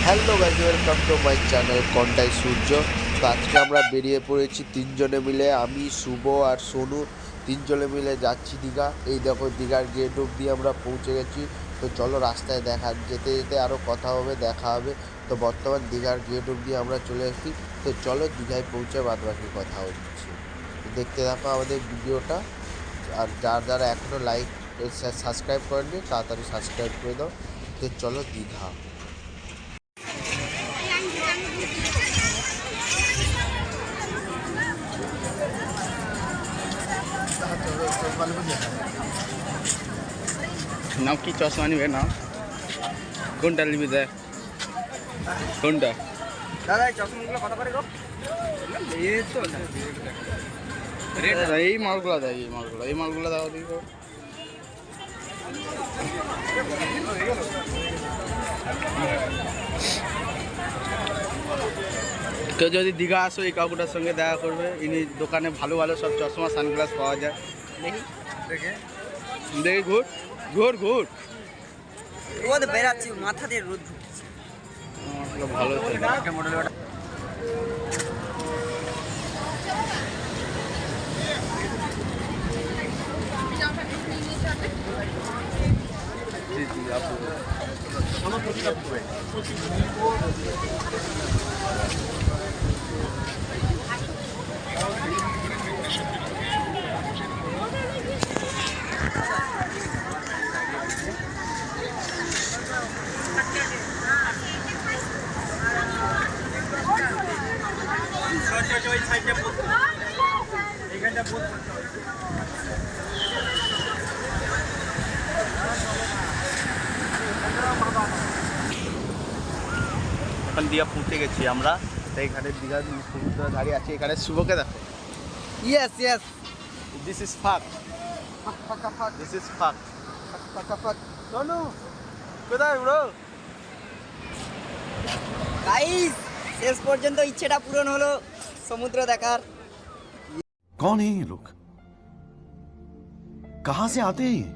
Hello guys, welcome to my channel Contai Surya. তো আজকে আমরা বেরিয়ে পড়েছি তিনজনে মিলে, আমি, শুভ আর সোনু। তিনজনে মিলে যাচ্ছি দীঘা। এই দেখো দীঘার গেট অবধি আমরা পৌঁছে গেছি। তো চলো রাস্তায় যেতে যেতে আরও কথা হবে, দেখা হবে। তো বর্তমান দীঘার গেট অবধি আমরা চলে এসেছি। তো চলো দীঘায় পৌঁছে বাদবাকি কথা হচ্ছে। দেখতে থাকো আমাদের ভিডিওটা। আর যারা এখনও লাইক সাবস্ক্রাইব করেননি তাড়াতাড়ি সাবস্ক্রাইব করে দাও। তো চলো দীঘা। নাও কি চশমা নিবে নাও, কোনটা নিবি দেখ, কোনটা দাদা এই চশমাগুলো কত করে গো? এই মালগুলো দেয়, এই মালগুলো দাও দিব। কেউ যদি দীঘা আসো এই কাকুটার সঙ্গে দেখা করবে। ইনি দোকানে ভালো ভালো সব চশমা সানগ্লাস পাওয়া যায়। দেখি দেখে দেখি ঘুর ঘুর ঘুর রোদ বেরাচ্ছি, মাথা দিয়ে রোদ ঢুকছে। ভালো এখন দীঘা পৌঁছে গেছি আমরা। এইখানে দীঘা সমুদ্র দাঁড়িয়ে আছে। এখানে শুভকে দেখো। ইয়েস ইয়েস, দিস ইজ ফাক, ফাঁকা ফাঁক দিস ইজ ফাক। ফাঁকা ফাঁক। চলো কোথায় ব্রো? গাইস শেষ পর্যন্ত ইচ্ছেটা পূরণ হলো, সমুদ্র দেখার। कौन है ये लोग? कहाँ से आते हैं ये?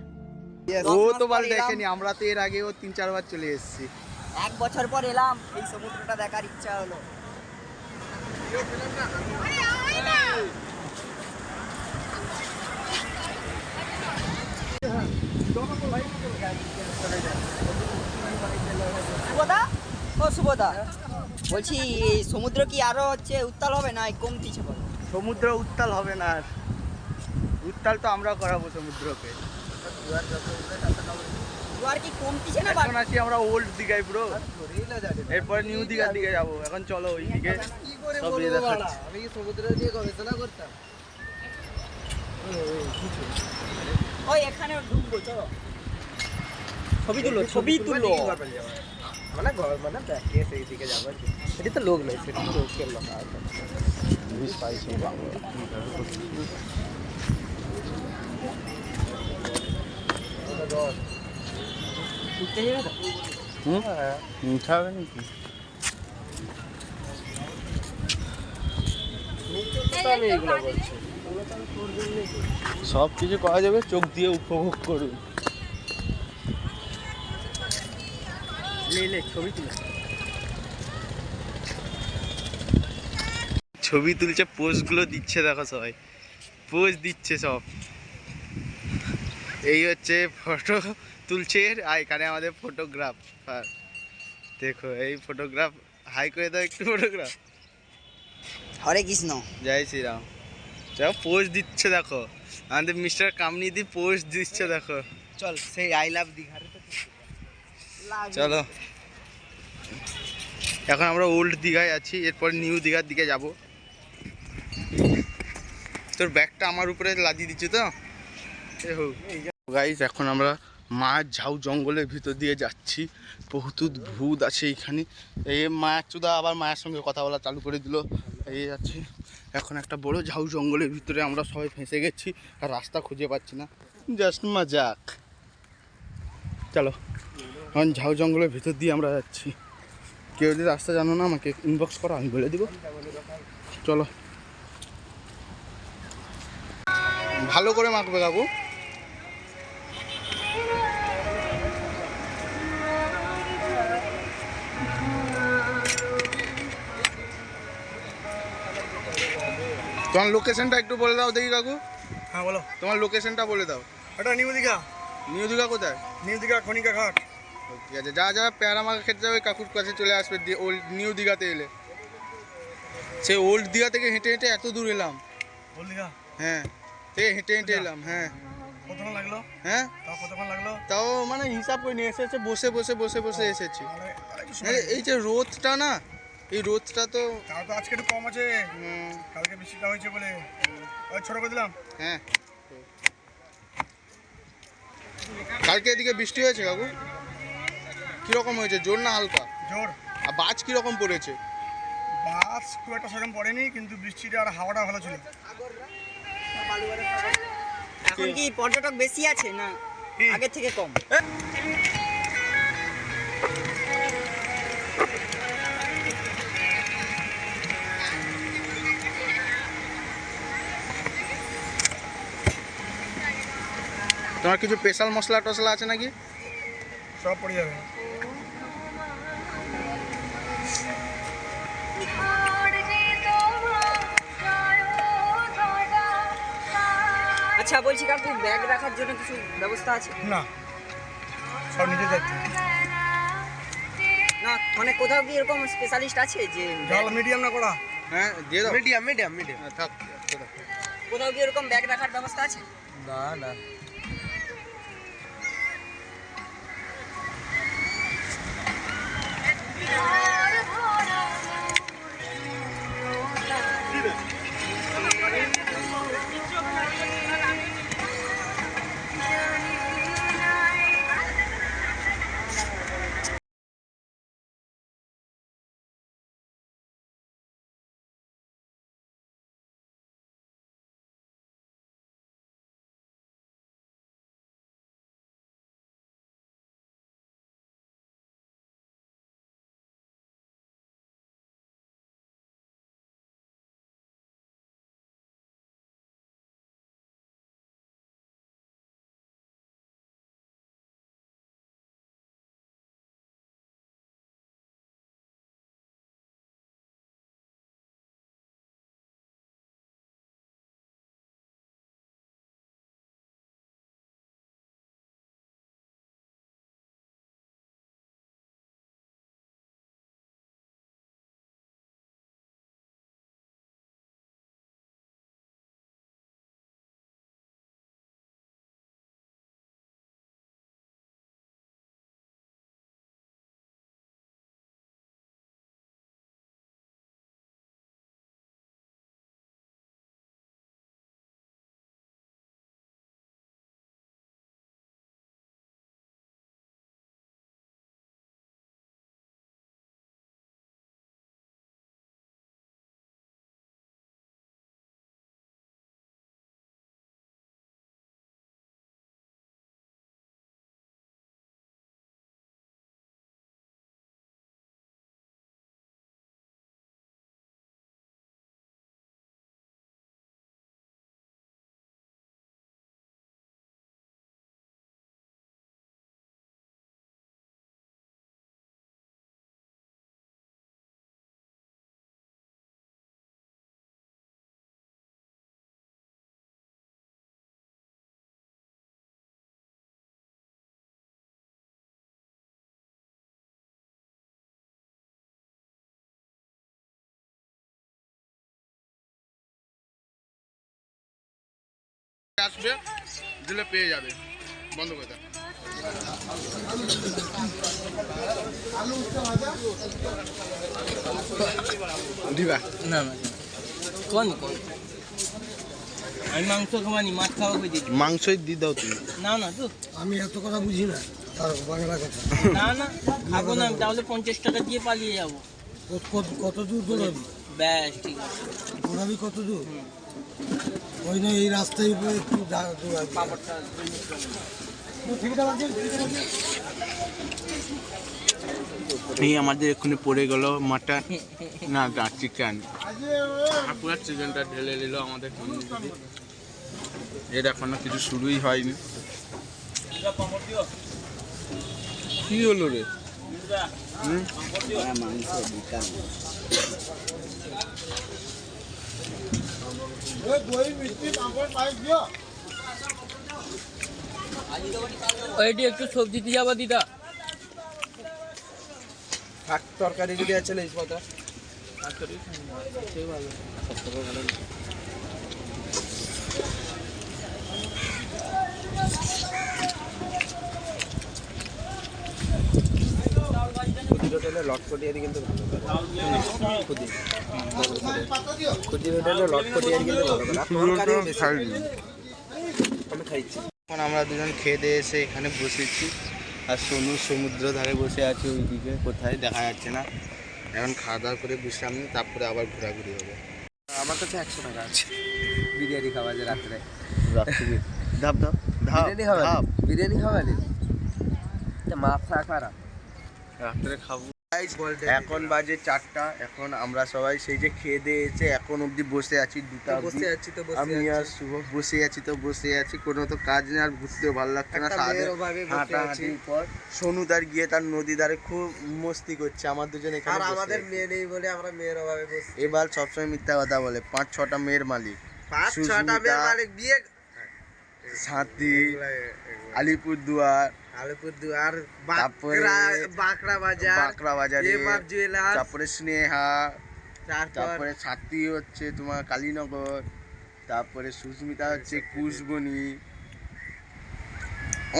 ও তো বল দেখেনি, আমরা তো এর আগেও 3-4 বার চলে এসেছি। 1 বছর পর এলাম, এই সমুদ্রটা দেখার ইচ্ছা হলো। শুভদা, ও শুভদা, বলছি এই সমুদ্র কি আরো উত্তাল হবে না কমতিছে? বলো। সমুদ্র উত্তাল হবে না, আর উত্তাল তো আমরা করাবো সমুদ্রকে। জোয়ার কি কমতিছে না? এখন আছি আমরা ওল্ড দীঘায় ব্রো, এরপরে নিউ দীঘার দিকে যাবো। এখন চলো ওই দিকে সব ইয়ে দেখাচ্ছি। আমি কি সমুদ্র নিয়ে গবেষণা করতাম? ওই এখানে ঢুকবো, চলো ছবি তুলো, ছবি তুলো। মানে মানে ব্যাকে সেই দিকে যাবো। সেটি তো লোক নয়, সেটি লোকের লোক। মিঠা হবে নাকি? সব কিছু করা যাবে, চোখ দিয়ে উপভোগ করুন। ছবি তুলছে, পোজগুলো দিচ্ছে, দেখো সবাই পোজ দিচ্ছে সব। এই হচ্ছে ফটো তুলছে, আর এখানে আমাদের ফটোগ্রাফ। দেখো এই ফটোগ্রাফ, হাই করে দাও একটু ফটোগ্রাফ। হরে কৃষ্ণ, জয় শ্রীরাম। দেখো পোজ দিচ্ছে, দেখো আমাদের মিস্টার কামনিদি পোজ দিচ্ছে, দেখো। চল সেই আই লাভ দীঘার। চলো এখন আমরা ওল্ড দীঘায় আছি, এরপর নিউ দীঘার দিকে যাব। তোর ব্যাগটা আমার উপরে লাদিয়ে দিচ্ছে তো। গাইস এখন আমরা মাছ ঝাউ জঙ্গলের ভিতর দিয়ে যাচ্ছি। বহুত ভূত আছে এইখানে। এই মায়ের চুদা আবার মায়ের সঙ্গে কথা বলা চালু করে দিল। এই আছে এখন একটা বড় ঝাউ জঙ্গলের ভিতরে আমরা সবাই ফেঁসে গেছি, আর রাস্তা খুঁজে পাচ্ছি না। জাস্ট মজাক। চলো এখন ঝাউ জঙ্গলের ভিতর দিয়ে আমরা যাচ্ছি। কেউ যদি রাস্তা জানো না আমাকে ইনবক্স করো, আমি বলে দিব। চলো ভালো করে মাখবে কাকু। তোমার লোকেশনটা একটু বলে দাও দেখি কাকু। হ্যাঁ বলো। তোমার লোকেশনটা বলে দাও। এটা নিউ দীঘা। নিউ দীঘা কোথায়? নিউ দীঘা খনিকা ঘাট। ঠিক আছে, যা যা পেয়ারা মাখা খেতে যাবে কাকুর কাছে চলে আসবে ওল্ড নিউ দীঘাতে এলে। সেই ওল্ড দীঘা থেকে হেঁটে হেঁটে এত দূর এলাম। ওল্ড দীঘা? হ্যাঁ, থেকে হেঁটে হেঁটে এলাম। হ্যাঁ। কতক্ষণ লাগলো? হ্যাঁ, তাও কতক্ষণ লাগলো? তাও মানে হিসাব করে নিয়ে এসেছে, বসে বসে বসে বসে এসেছি। একটু সময়। এই যে রোদটা না, এই রোদটা তো তাও তো আজকে একটু কম আছে, কালকে বৃষ্টিটা হয়েছে বলে। ওই ছোট করে দিলাম। হ্যাঁ, কালকে এদিকে বৃষ্টি হয়েছে কাকু? কীরকম হয়েছে, জোর না হালকা? জোর। আর বাজ কীরকম পড়েছে? বাস খুব একটা সেরকম পড়েনি, কিন্তু বৃষ্টিটা আর হাওয়াটা ভালো ছিল। এখন কি পর্যটক বেশি আছে না আগের থেকে কম? তোমার কিছু স্পেশাল মশলা টশলা আছে নাকি? সব পড়ে যাবে। আচ্ছা বলছি কাকু, ব্যাগ রাখার জন্য কিছু ব্যবস্থা আছে? না, সব নিজে যাচ্ছে। না মানে কোথাও কি এরকম স্পেশালিস্ট আছে যে জল মিডিয়াম না করা? হ্যাঁ, দিয়ে দাও। Medium medium medium. হ্যাঁ, থাক। কোথাও কি এরকম ব্যাগ রাখার ব্যবস্থা আছে? না না। আসবে দিলে পেয়ে যাবে। বন্ধ করে দাও। দিবা না না কোন কোন আমি মাংস খাওয়ানি, মাছ খাওয়া হয়ে দিচ্ছি। মাংসই দিয়ে দাও তুমি। না না তো আমি এত কথা বুঝি না, তার বাংলা কথা। না না খাবো না, তাহলে 50 টাকা দিয়ে পালিয়ে যাবো। কত দূর দৌড়াবি? ব্যাস ঠিক আছে। দৌড়াবি কত দূর? ওই না এই রাস্তায় উপরে একটু দৌড়াবি। পাপড়টা এই আমাদের এক্ষুনি পড়ে গেল মাটন না চিকেন। পুরো চিকেনটা ঢেলে নিল আমাদের। এর এখনো কিছু শুরুই হয়নি। কি হলো রে? এটি একটু সবজি দিয়ে যাবো দিদা। শাক তরকারি যদি আছে না ইসমাতা খুদি হোটেলে লটকটিয়ারি কিন্তু ভালো করে খুদি খুদি হোটেলে লটকটিয়ারি কিন্তু ভালো করে আর তরকারিও বেশি। আমি খাইছি। এখন আমরা দুজন খেয়ে দিয়ে এসে এখানে বসেছি আর সোনু সমুদ্র ধারে বসে আছে ওইদিকে কোথায় দেখা যাচ্ছে না। এখন খাওয়া দাওয়া করে বিশ্রাম নিই, তারপরে আবার ঘোরাঘুরি হবে। আমার কাছে 100 টাকা আছে বিরিয়ানি খাওয়া যে রাত্রে। রাত্রে ধাপ ধাপ ধাপ বিরিয়ানি খাওয়া ধাপ বিরিয়ানি খাওয়া নি মাথা খারাপ রাত্রে খাবো। এখন বাজে 4টা। এখন আমরা সবাই সেই যে খেয়ে দিয়ে এসে এখন অবধি বসে আছি 2টা বসে আছি তো বসে আমি আর শুভ বসে আছি তো বসে আছি, কোনো তো কাজ নেই আর ঘুরতেও ভালো লাগছে না। একটা সারাদিন মেয়ের অভাবে বসে হাঁটাহাঁটির পর সোনু তার গিয়ে তার নদী ধারে খুব মস্তি করছে, আমার দুজন এখানে আর বসে আমাদের আছি। মেয়ে নেই বলে আমরা মেয়ের অভাবে বসে এবার সবসময় মিথ্যা কথা বলে, 5-6টা মেয়ের মালিক 5-6টা মেয়ের মালিক বিয়ে সাথী, আলিপুরদুয়ার, আলিপুরদুয়ার তারপরে বাঁকড়া বাজার বাঁকড়া বাজারে, এমআর জুয়েলার্স তারপরে স্নেহা, তারপর তারপরে সাথী হচ্ছে তোমার কালীনগর, তারপরে সুস্মিতা হচ্ছে কুশবনি,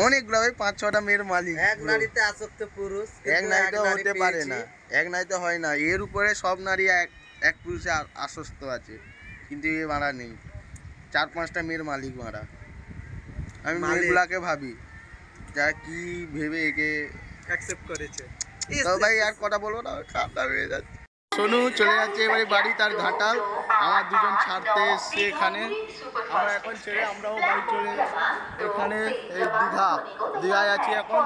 অনেকগুলো ভাই 5-6টা মেয়ের মালিক। এক নারীতে আসক্ত পুরুষ এক কিন্তু নারীতে নারী হতে পারে পেয়েছি। না, এক নারীতে হয় না। এর উপরে সব নারী এক পুরুষে আশ্বস্ত আছে, কিন্তু এ মারা নেই। 4-5টা মেয়ের মালিক মারা। আমি মালিক। মেয়েগুলাকে ভাবি যা কি ভেবে একে। অ্যাকসেপ্ট করেছে তো ভাই আর কথা বলবো না, খারাপ হয়ে যাচ্ছে। সোনু চলে যাচ্ছে এবারে বাড়ি তার ঘাটাল, আমার দুজন ছাড়তে এসছে এখানে। আমরা এখন ছেড়ে আমরাও বাড়ি চলে যাবো। এখানে এই দীঘায় আছি এখন।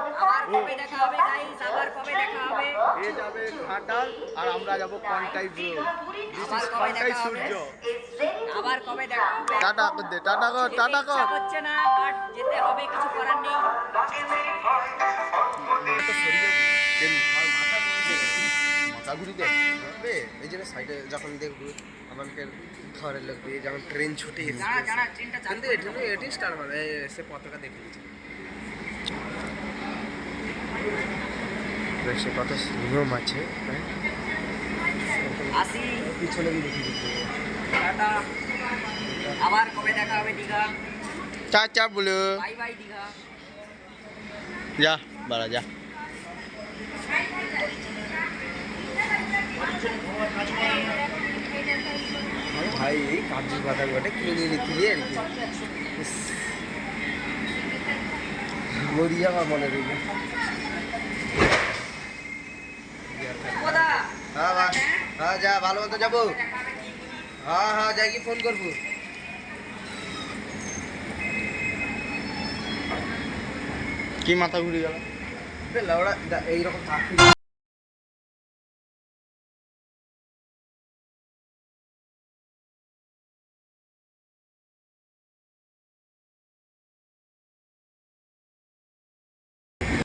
কবে দেখা হবে গাইস, আবার কবে দেখা হবে, এ যাবে ঘাটাল আর আমরা যাবো Contai bro. This is Contai Surya. আবার কবে দেখা হবে। টাটা কর দে, টাটা কর, টাটা কর। ইচ্ছা হচ্ছে না বাট যেতে হবে, কিছু করার নেই। মাথা ঘুরি দে। এই জন্য সাইডে যখন দেখবো আমাদের ঘরের লোক দিয়ে যখন ট্রেন ছুটে এসে জানা জানা ট্রেনটা চালু কিন্তু এটি স্টার হবে এসে পতাকা দেখে সে কত নিয়ম আছে হ্যাঁ আসি, পিছনে গিয়ে দেখি দিচ্ছে টাটা, আবার কবে দেখা হবে দীঘা, চাচা বলো বাই বাই দীঘা। যা বাড়া যা। ভাই এই কাজু বাদাম ওটা কিনে নিতে গিয়ে আর কি মরিয়া বা মনে রইল কোথা হ্যাঁ ভাই হ্যাঁ যা ভালো মতো যাবো হ্যাঁ হ্যাঁ যাই কি ফোন করবো কি মাথা ঘুরে গেল লাউড়া এইরকম